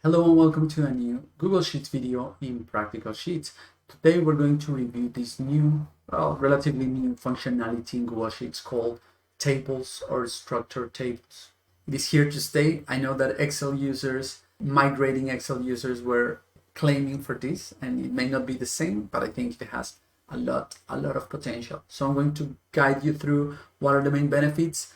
Hello and welcome to a new Google Sheets video in Practical Sheets. Today we're going to review this new, relatively new functionality in Google Sheets called tables or structured tables. It is here to stay. I know that migrating Excel users were claiming for this, and it may not be the same, but I think it has a lot of potential. So I'm going to guide you through what are the main benefits,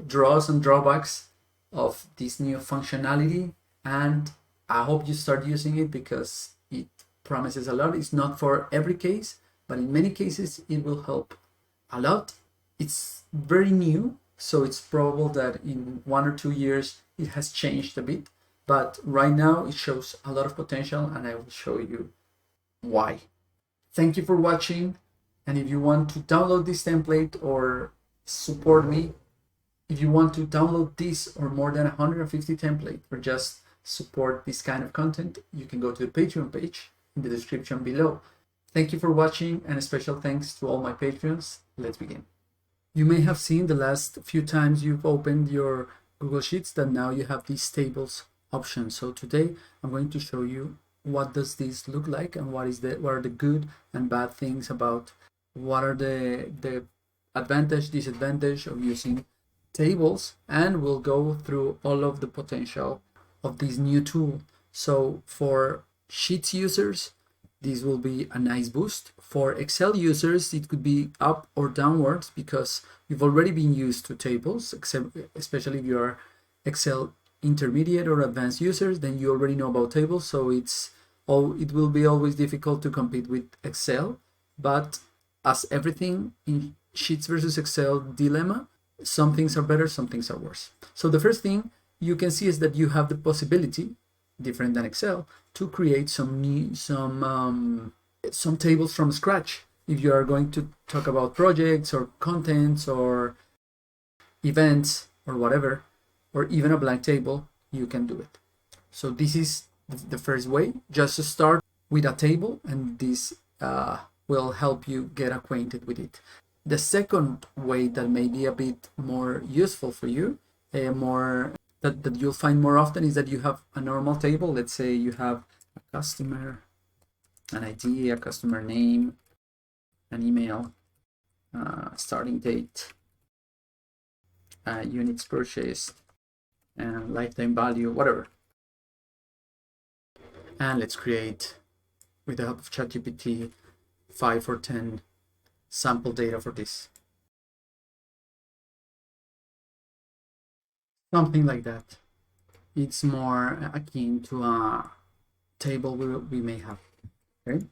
draws and drawbacks of this new functionality, and I hope you start using it because it promises a lot. It's not for every case, but in many cases it will help a lot. It's very new, so it's probable that in 1 or 2 years it has changed a bit, but right now it shows a lot of potential, and I will show you why. Thank you for watching, and if you want to download this template or support me, if you want to download this or more than 150 templates or just support this kind of content, you can go to the Patreon page in the description below. Thank you for watching, and a special thanks to all my Patreons. Let's begin. You may have seen the last few times you've opened your Google Sheets that now you have these tables option. So today I'm going to show you what does this look like and what are the good and bad things about what are the advantage, disadvantage of using tables, and we'll go through all of the potential of this new tool. So for Sheets users, this will be a nice boost. For Excel users, it could be up or downwards because you've already been used to tables, especially if you're Excel intermediate or advanced users, then you already know about tables. So it will be always difficult to compete with Excel. But as everything in Sheets versus Excel dilemma, some things are better, some things are worse. So the first thing you can see is that you have the possibility, different than Excel, to create some tables from scratch. If you are going to talk about projects or contents or events or whatever, or even a blank table, you can do it. So this is the first way, just to start with a table, and this will help you get acquainted with it. The second way that may be a bit more useful for you, that you'll find more often, is that you have a normal table. Let's say you have a customer, an ID, a customer name, an email, starting date, units purchased, and lifetime value, whatever. And let's create, with the help of ChatGPT, 5 or 10 sample data for this. Something like that. It's more akin to a table we may have. Okay,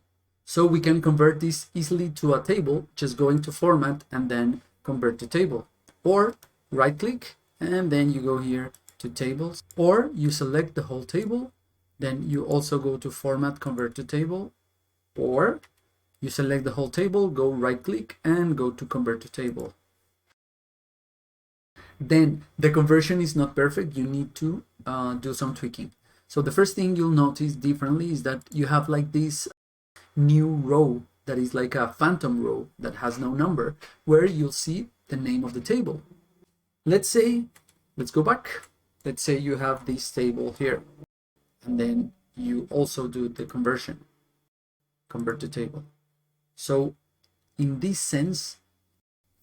so we can convert this easily to a table, just going to format and then convert to table, or right click and then you go here to tables, or you select the whole table, then you also go to format, convert to table, or you select the whole table, go right click and go to convert to table. Then the conversion is not perfect. You need to do some tweaking. So the first thing you'll notice differently is that you have like this new row that is like a phantom row that has no number, where you'll see the name of the table. Let's go back. Let's say you have this table here, and then you also do the conversion, convert to table. So in this sense,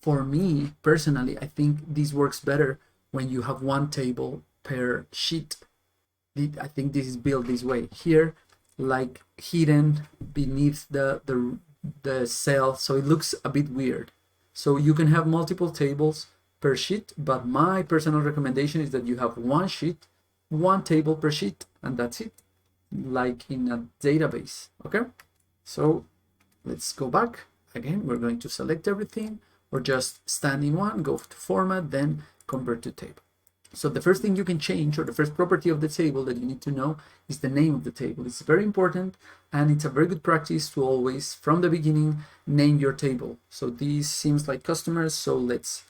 for me personally, I think this works better when you have one table per sheet. I think this is built this way. Here, like hidden beneath the cell, so it looks a bit weird. So you can have multiple tables per sheet, but my personal recommendation is that you have one sheet, one table per sheet, and that's it, like in a database. Okay, so let's go back again. We're going to select everything, or just stand in one, go to format, then convert to table. So the first thing you can change, or the first property of the table that you need to know, is the name of the table. It's very important, and it's a very good practice to always, from the beginning, name your table. So this seems like customers, so let's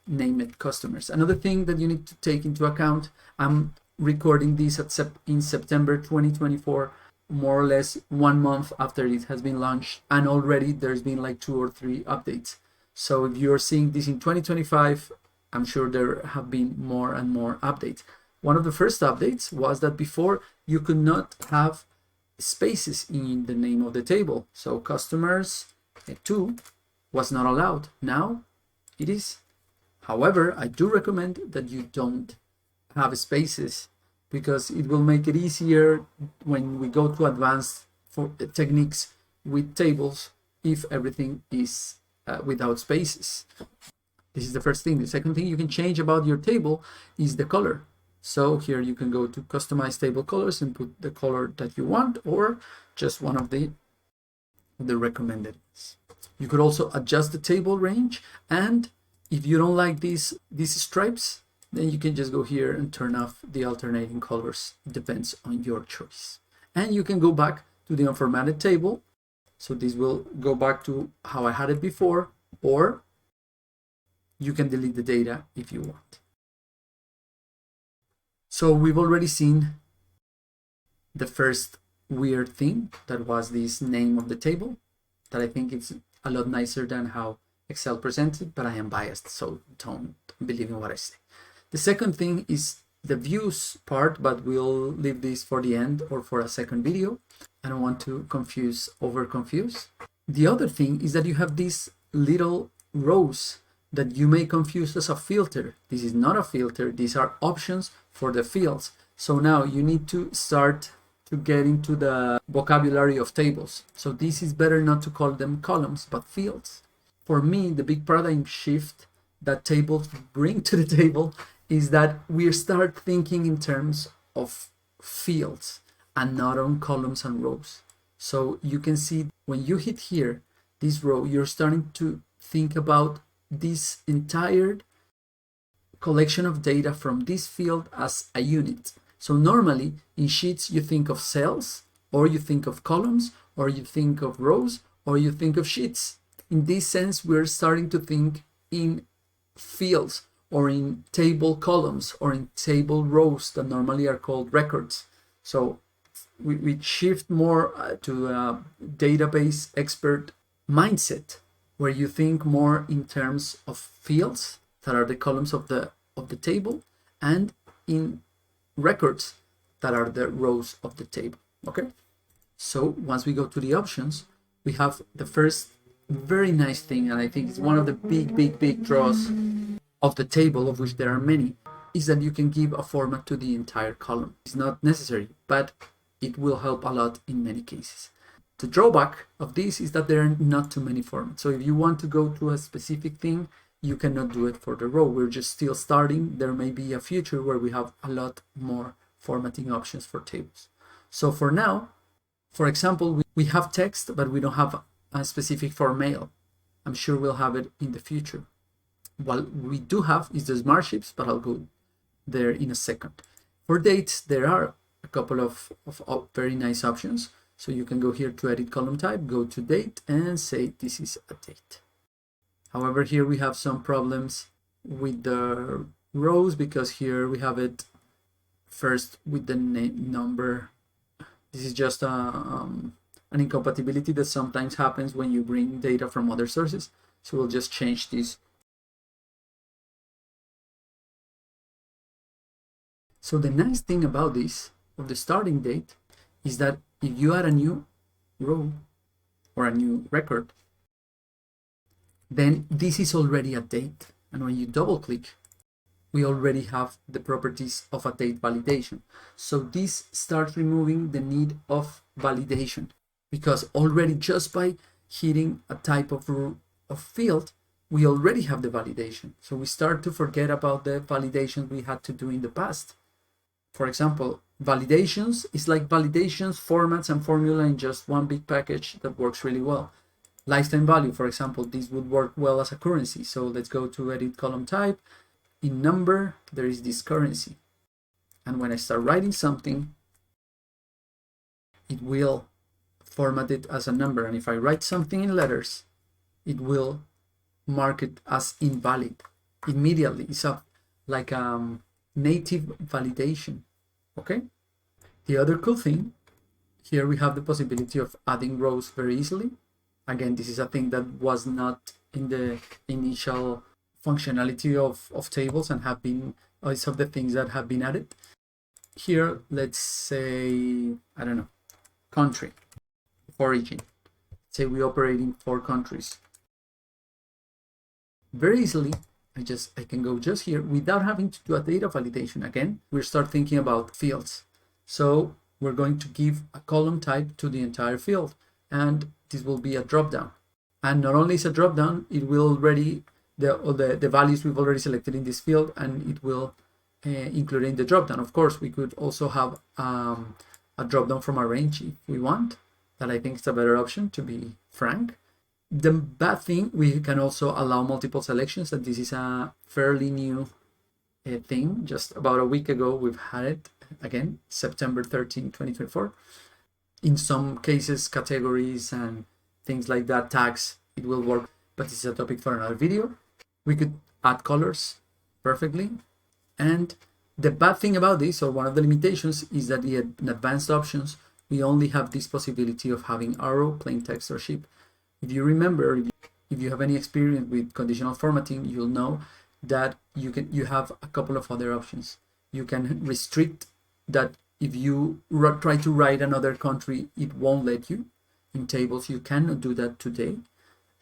name it customers. Another thing that you need to take into account, I'm recording this in September 2024, more or less 1 month after it has been launched, and already there's been like 2 or 3 updates. So if you're seeing this in 2025, I'm sure there have been more and more updates. one of the first updates was that before you could not have spaces in the name of the table. So customers 2 was not allowed. Now it is. However, I do recommend that you don't have spaces, because it will make it easier when we go to advanced techniques with tables if everything is without spaces. This is the first thing. The second thing you can change about your table is the color. So here you can go to customize table colors and put the color that you want, or just one of the recommended. You could also adjust the table range, and if you don't like these stripes, then you can just go here and turn off the alternating colors. It depends on your choice. And you can go back to the unformatted table. So this will go back to how I had it before, or you can delete the data if you want. So we've already seen the first weird thing, that was this name of the table, that I think it's a lot nicer than how Excel presented, but I am biased, so don't believe in what I say. The second thing is the views part, but we'll leave this for the end or for a second video. I don't want to over confuse. The other thing is that you have these little rows that you may confuse as a filter. This is not a filter. These are options for the fields. So now you need to start to get into the vocabulary of tables. So this is better not to call them columns, but fields. For me, the big paradigm shift that tables bring to the table is that we start thinking in terms of fields and not on columns and rows. So you can see when you hit here, this row, you're starting to think about this entire collection of data from this field as a unit. So normally in sheets, you think of cells, or you think of columns, or you think of rows, or you think of sheets. In this sense, we're starting to think in fields, or in table columns, or in table rows that normally are called records. So we shift more to a database expert mindset, where you think more in terms of fields that are the columns of the table, and in records that are the rows of the table. Okay, so once we go to the options, we have the first very nice thing, and I think it's one of the big draws of the table, of which there are many, is that you can give a format to the entire column. It's not necessary, but it will help a lot in many cases. The drawback of this is that there are not too many formats. So if you want to go to a specific thing, you cannot do it for the row. We're just still starting. There may be a future where we have a lot more formatting options for tables. So for now, for example, we have text, but we don't have a specific for mail. I'm sure we'll have it in the future. What we do have is the smartships, but I'll go there in a second. For dates, there are a couple of very nice options. So you can go here to edit column type, go to date, and say this is a date. However, here we have some problems with the rows, because here we have it first with the number. This is just an incompatibility that sometimes happens when you bring data from other sources. So we'll just change this. So the nice thing about this, of the starting date, is that if you add a new row or a new record, then this is already a date. And when you double click, we already have the properties of a date validation. So this starts removing the need of validation, because already just by hitting a type of field, we already have the validation. So we start to forget about the validations we had to do in the past. For example, validations is like validations, formats, and formula in just one big package that works really well. Lifetime value, for example, this would work well as a currency. So let's go to edit column type. In number, there is this currency. And when I start writing something, it will format it as a number. And if I write something in letters, it will mark it as invalid immediately. It's like native validation. Okay. The other cool thing, here we have the possibility of adding rows very easily. Again, this is a thing that was not in the initial functionality of tables, and have been some of the things that have been added. here, let's say, I don't know, country of origin. Say we operate in 4 countries. Very easily, I can go just here without having to do a data validation. Again, we start thinking about fields. So we're going to give a column type to the entire field, and this will be a dropdown. And not only is a dropdown, it will already the values we've already selected in this field, and it will include in the dropdown. Of course, we could also have a dropdown from a range if we want. That I think is a better option, to be frank. The bad thing, we can also allow multiple selections, and this is a fairly new thing. Just about a week ago, we've had it again, September 13, 2024. In some cases, categories and things like that, tags, it will work, but this is a topic for another video. We could add colors perfectly. And the bad thing about this, or one of the limitations, is that in advanced options, we only have this possibility of having arrow, plain text, or shape. If you remember, if you have any experience with conditional formatting, you'll know that you have a couple of other options. You can restrict that. If you try to write another country, it won't let you. In tables, you cannot do that today.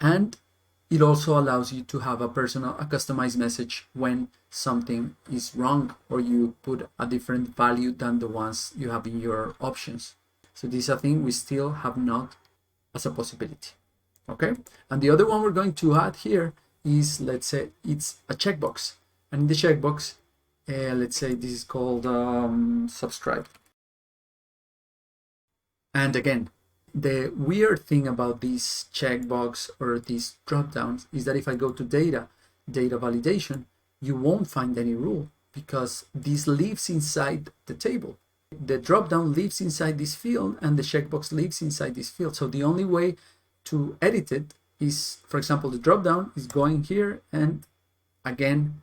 And it also allows you to have a customized message when something is wrong, or you put a different value than the ones you have in your options. So this is a thing we still have not as a possibility. Okay, and the other one we're going to add here is, let's say it's a checkbox, and in the checkbox, let's say this is called subscribe. And again, the weird thing about this checkbox or these dropdowns is that if I go to data validation, you won't find any rule, because this lives inside the table. The dropdown lives inside this field, and the checkbox lives inside this field. So the only way to edit it is, for example, the dropdown is going here and again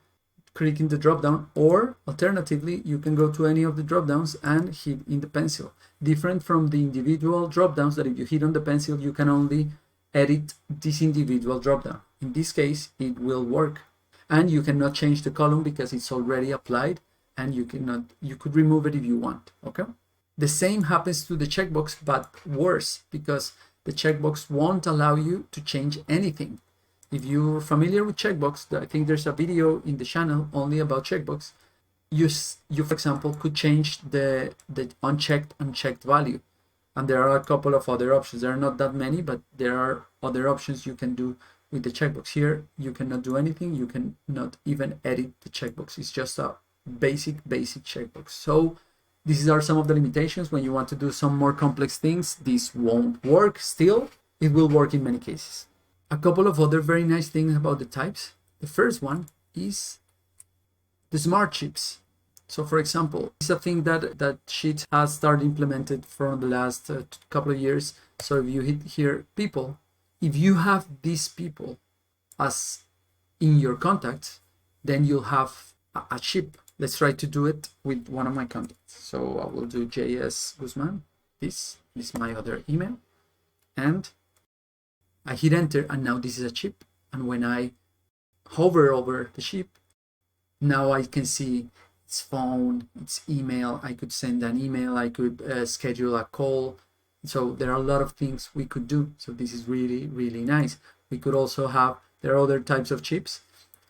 clicking the dropdown, or alternatively, you can go to any of the dropdowns and hit in the pencil. Different from the individual dropdowns that if you hit on the pencil, you can only edit this individual dropdown. In this case, it will work, and you cannot change the column because it's already applied, and you could remove it if you want. Okay. The same happens to the checkbox, but worse, because the checkbox won't allow you to change anything. If you're familiar with checkbox, I think there's a video in the channel only about checkbox. You for example, could change the unchecked value, and there are a couple of other options. There are not that many, but there are other options you can do with the checkbox. Here, you cannot do anything. You cannot even edit the checkbox. It's just a basic checkbox. So these are some of the limitations. When you want to do some more complex things, this won't work. Still, it will work in many cases. A couple of other very nice things about the types. The first one is the smart chips. So for example, it's a thing that Sheet has started implemented for the last couple of years. So if you hit here people, if you have these people as in your contacts, then you'll have a chip. Let's try to do it with one of my contacts. So I will do JS Guzman. This is my other email, and I hit enter, and now this is a chip. And when I hover over the chip, now I can see its phone, its email. I could send an email. I could schedule a call. So there are a lot of things we could do. So this is really, really nice. We could also have, there are other types of chips,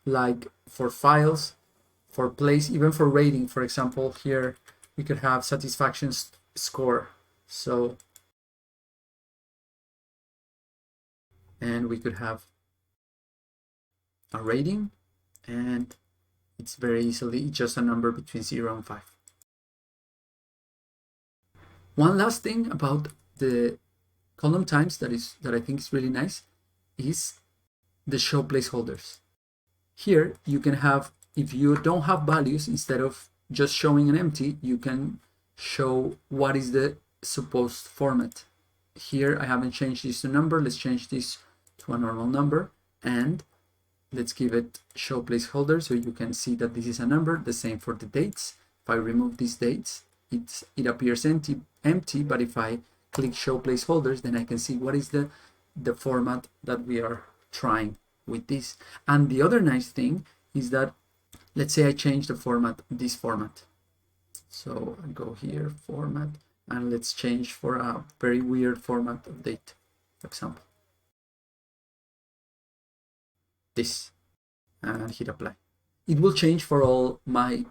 like for files, for place, even for rating. For example, here we could have satisfaction score. So, and we could have a rating, and it's very easily just a number between 0 and 5. One last thing about the column times that I think is really nice is the show placeholders. Here you can have, if you don't have values, instead of just showing an empty, you can show what is the supposed format. Here I haven't changed this to number. Let's change this to a normal number, and let's give it show placeholder so you can see that this is a number. The same for the dates. If I remove these dates, it appears empty, but if I click show placeholders, then I can see what is the format that we are trying with this. And the other nice thing is that, let's say I change the format, this format. So I go here, format, and let's change for a very weird format of date, for example, this, and hit apply. It will change for all my,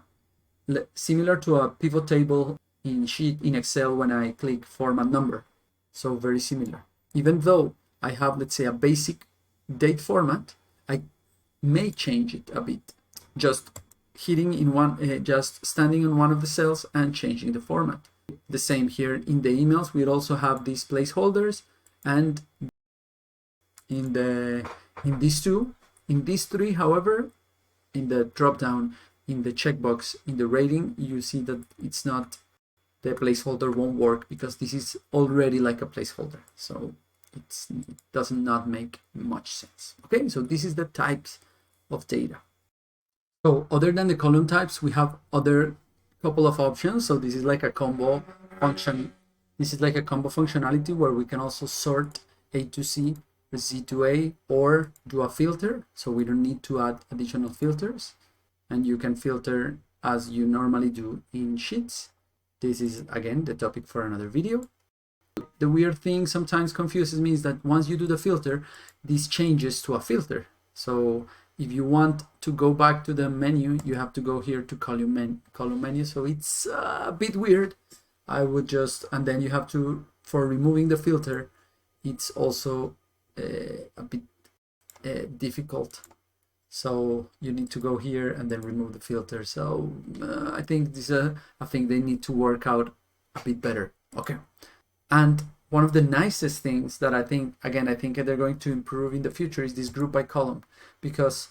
similar to a pivot table in Excel when I click format number. So very similar. Even though I have, let's say, a basic date format, I may change it a bit, just hitting in one, just standing on one of the cells and changing the format. The same here in the emails. We also have these placeholders, and in these two, in these three, however, in the drop down, in the checkbox, in the rating, you see that it's not, the placeholder won't work because this is already like a placeholder. So it does not make much sense. Okay, so this is the types of data. So other than the column types, we have other couple of options. So this is like a combo function. This is like a combo functionality where we can also sort A to C, Z to A, or do a filter. So we don't need to add additional filters, and you can filter as you normally do in Sheets. This is again the topic for another video. The weird thing sometimes confuses me is that once you do the filter, this changes to a filter. So if you want to go back to the menu, you have to go here to column menu. So it's a bit weird. I would just, and then you have to, for removing the filter, it's also a bit difficult. So you need to go here and then remove the filter. So I think this is a thing they need to work out a bit better. Okay. And one of the nicest things that I think, again, I think they're going to improve in the future is this group by column, because,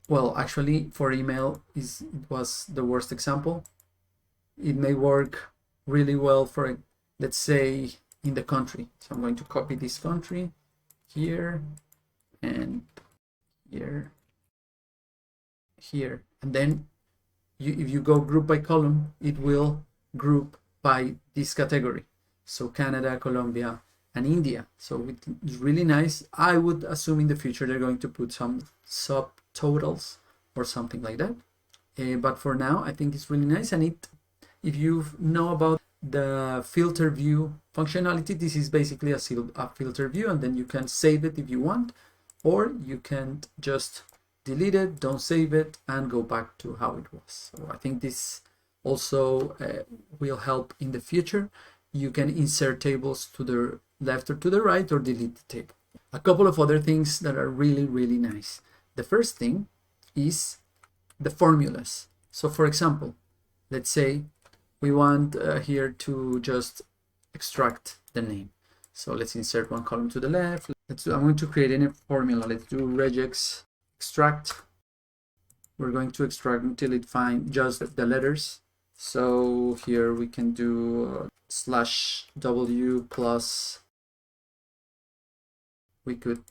well, actually for email it was the worst example. It may work really well for, let's say, in the country. So I'm going to copy this country here and here, and then if you go group by column, it will group by this category. So Canada, Colombia, and India. So it's really nice. I would assume in the future they're going to put some subtotals or something like that. But for now, I think it's really nice. And if you know about the filter view functionality, this is basically a filter view, and then you can save it if you want, or you can just delete it, don't save it, and go back to how it was. So I think this also will help in the future. You can insert tables to the left or to the right, or delete the table. A couple of other things that are really, really nice. The first thing is the formulas. So for example, let's say we want here to just extract the name. So let's insert one column to the left. I'm going to create a formula. Let's do regex extract. We're going to extract until it finds just the letters. So here we can do /w plus, we could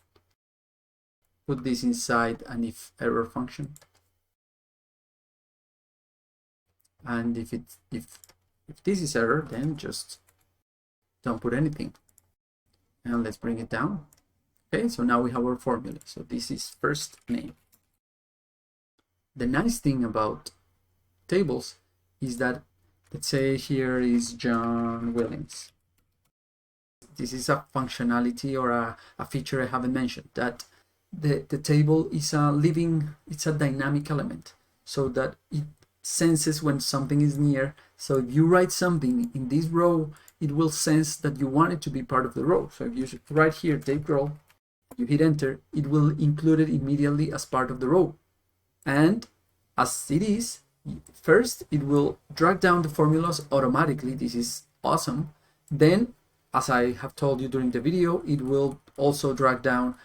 put this inside an if error function. And if this is error, then just don't put anything. And let's bring it down. Okay, so now we have our formula. So this is first name. The nice thing about tables is that, let's say here is John Williams. This is a functionality or a feature I haven't mentioned, that the table is a living, it's a dynamic element, so that it senses when something is near. So if you write something in this row, it will sense that you want it to be part of the row. So if you write here Dave Grohl, you hit enter, it will include it immediately as part of the row. And as it is, first it will drag down the formulas automatically. This is awesome. Then, as I have told you during the video, it will also drag down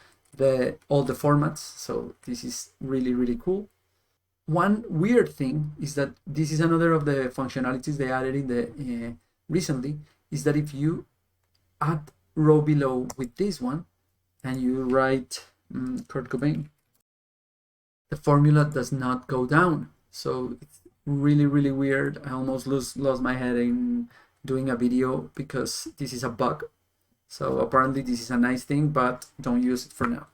all the formats. So this is really, really cool. One weird thing is that this is another of the functionalities they added in the recently, is that if you add row below with this one and you write Kurt Cobain, the formula does not go down. So it's really, really weird. I almost lost my head in doing a video because this is a bug. So apparently this is a nice thing, but don't use it for now.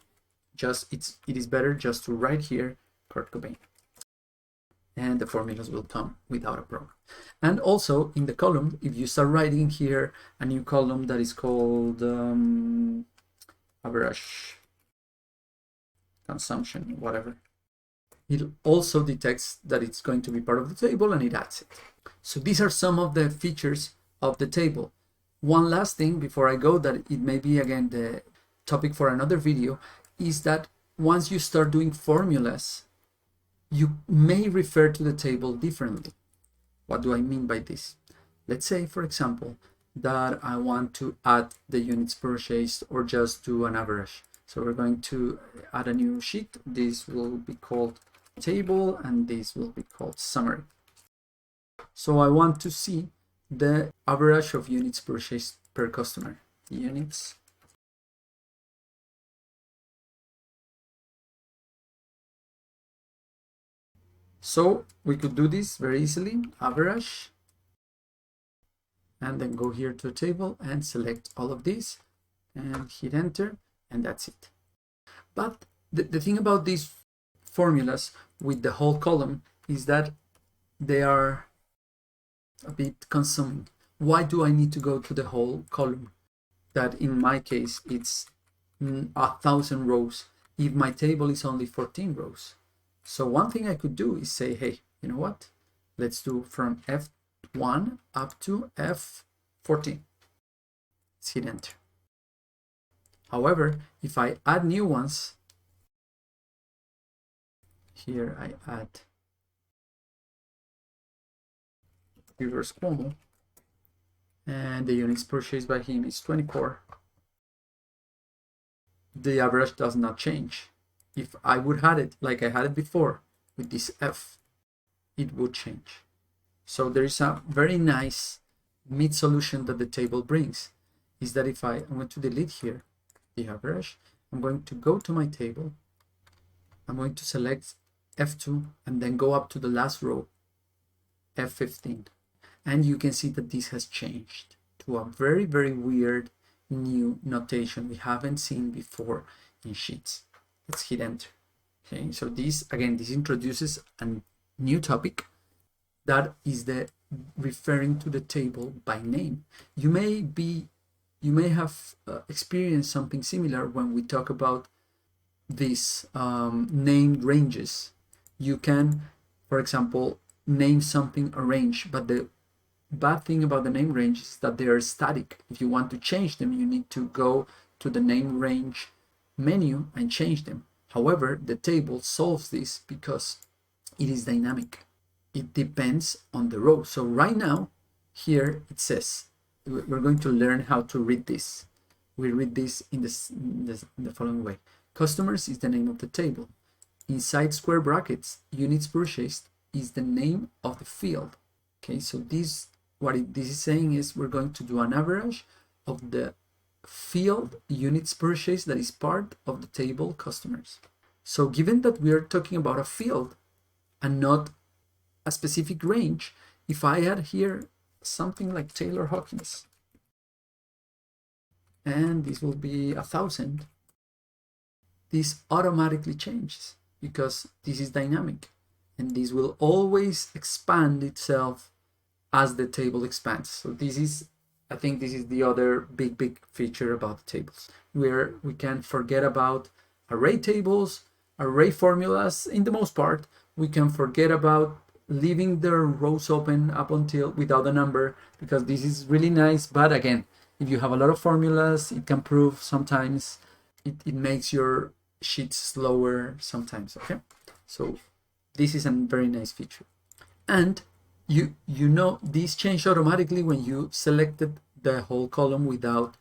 It is better just to write here Kurt Cobain. and the formulas will come without a program. And also in the column, if you start writing here a new column that is called average consumption, whatever, it also detects that it's going to be part of the table and it adds it. So these are some of the features of the table. One last thing before I go, that it may be again the topic for another video, is that once you start doing formulas, you may refer to the table differently. What do I mean by this? Let's say, for example, that I want to add the units purchased or just do an average. So we're going to add a new sheet. This will be called table and this will be called summary. So I want to see the average of units purchased per customer. Units So we could do this very easily, average, and then go here to the table and select all of these and hit enter, and that's it. But the thing about these formulas with the whole column is that they are a bit consuming. Why do I need to go to the whole column? That in my case, it's 1,000 rows if my table is only 14 rows. So one thing I could do is say, hey, you know what? Let's do from F1 up to F14. Let's hit enter. However, if I add new ones, here I add reverse Cuomo, and the units purchased by him is 24. The average does not change. If I would have it like I had it before with this F, it would change. So there is a very nice mid solution that the table brings, is that if I'm going to delete here the average, I'm going to go to my table, I'm going to select F2 and then go up to the last row, F15. And you can see that this has changed to a very, very weird new notation we haven't seen before in Sheets. Let's hit enter. Okay, so this again, this introduces a new topic that is the referring to the table by name. You may have experienced something similar when we talk about these named ranges. You can, for example, name something a range, but the bad thing about the name range is that they are static. If you want to change them, you need to go to the name range menu and change them. However, the table solves this because it is dynamic. It depends on the row. So right now, here it says, we're going to learn how to read this. We read this in the following way. Customers is the name of the table. Inside square brackets, units purchased is the name of the field. Okay, so this is saying is we're going to do an average of the field units purchased that is part of the table customers. So given that we are talking about a field and not a specific range, if I add here something like Taylor Hawkins, and this will be 1,000, this automatically changes because this is dynamic, and this will always expand itself as the table expands. So this is, I think this is the other big feature about the tables, where we can forget about array tables, array formulas. In the most part, we can forget about leaving the rows open up until without a number, because this is really nice. But again, if you have a lot of formulas, it can prove sometimes it makes your sheets slower sometimes. Okay, so this is a very nice feature. And you know this changed automatically when you selected the whole column without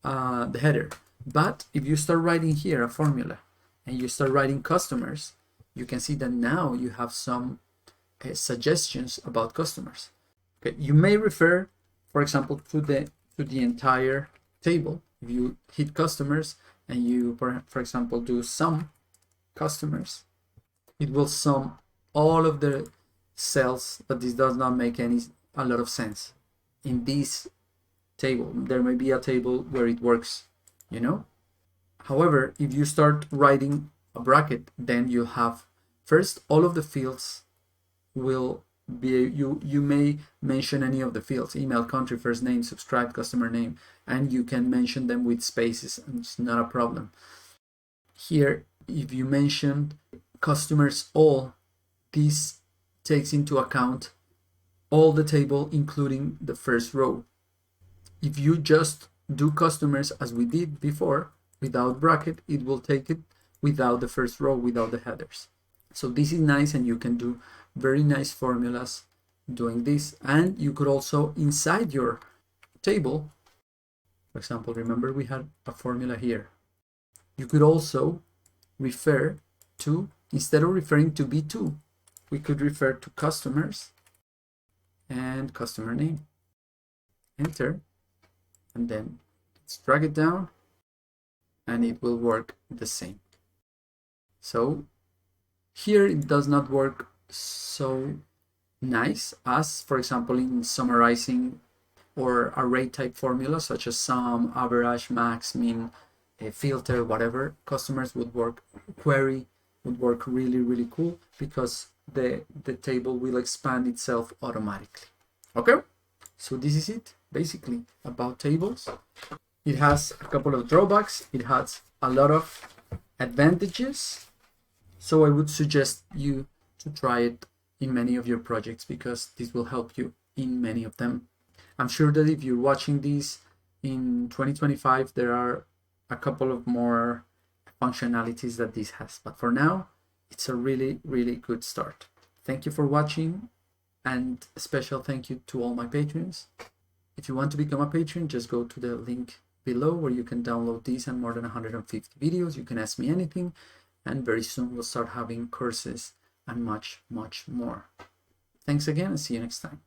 the header. But if you start writing here a formula and you start writing customers, you can see that now you have some suggestions about customers. Okay, you may refer, for example, to the entire table. If you hit customers and you, for example, do sum customers, it will sum all of the cells, but this does not make a lot of sense in this table. There may be a table where it works, you know. However, if you start writing a bracket, then you have first all of the fields will be, you may mention any of the fields: email, country, first name, subscribe, customer name, and you can mention them with spaces, and it's not a problem. Here, if you mention customers all, this takes into account all the table, including the first row. If you just do customers as we did before, without bracket, it will take it without the first row, without the headers. So this is nice, and you can do very nice formulas doing this. And you could also, inside your table, for example, remember we had a formula here. You could also refer to, instead of referring to B2, we could refer to customers and customer name. Enter, and then let's drag it down, and it will work the same. So here it does not work so nice as, for example, in summarizing or array type formulas such as sum, average, max, min, filter, whatever. Customers would work, query would work really cool, because the table will expand itself automatically. Okay, so this is it basically about tables. It has a couple of drawbacks, it has a lot of advantages, so I would suggest you to try it in many of your projects, because this will help you in many of them. I'm sure that if you're watching this in 2025, there are a couple of more functionalities that this has, but for now, it's a really good start. Thank you for watching, and a special thank you to all my patrons. If you want to become a patron, just go to the link below where you can download these and more than 150 videos. You can ask me anything, and very soon we'll start having courses and much more. Thanks again, and see you next time.